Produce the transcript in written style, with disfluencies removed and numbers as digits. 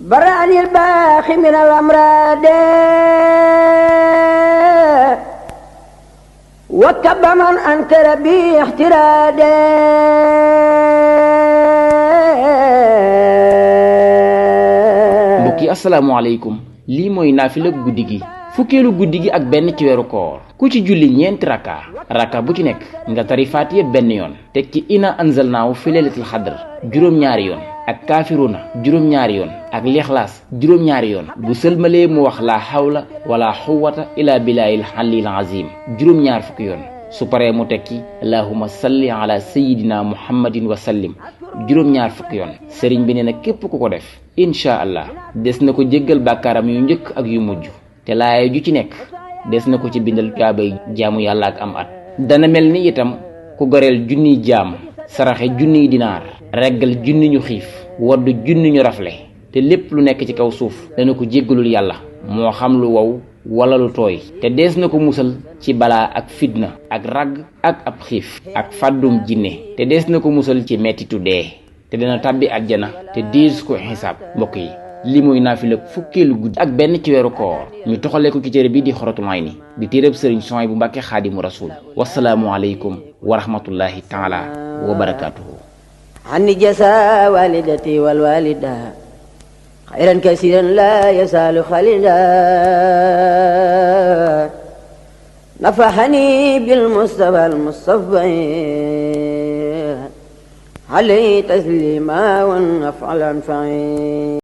برأني الباخي من الأمراض وكب من أنكر بي احترادي mbokk yi asalaamaaleykum lii mooy naafila guddi gi fukkeelu guddi gi ak benn ci weeru koor ku ci julli ñeenti raka bu ci nekk nga tari faatiya benn yoon teg ci ina anzalnaahu fi laylatul xadr juróom-ñaari yoon ak kaafiruna juróom-ñaari yoon ak lixlaas juróom-ñaari yoon bu sëlmalee mu wax laa xawla wala xuwata ila billaahil aliyyil azim juróom-ñaar fukki yoon su paree mu tekki allahumma salli ala sayyidina muhammadin wa sallim juróom-ñaar fukki yoon sëriñ bi nee na képp ku ko def incha allah des na ko jéggal bàkkaaram yu njëkk ak yu mujj te laaya ju ci nekk des na ko ci bindal tuyaabay jaamu yàlla ak am at dana mel ni itam ku goreel junniy jaam saraxe junniy dinaar reggal junni ñu xiif wadd junni ñu rafle te lépp lu nekk ci kaw suuf dana ko jéggalul yàlla moo xam lu wow wala lu tooy te dees na ko musal ci balaa ak fitna ak ragg ak ab xiif ak fàddum jinne te dees na ko musal ci mettitu dee te dana tàbbi àjjana te dees ko xisaab. mbokk yi li muy naafila fukkeelu guddi ak benn ci weeru koor ñu toxalee ko ci téere bi di Xuratul Ayni di téereb sëriñ Suhaybu Mbàkke Xaadimu Rasuul wasalaamu aleykum wa rahmatullahi taala wa barakaatuhu. عني جزا والدتي والوالدة خيرا كثيرا لا يزال خالدا نفحني بالمصطفى المصطفى عليه تسليما والنفع الأنفعين.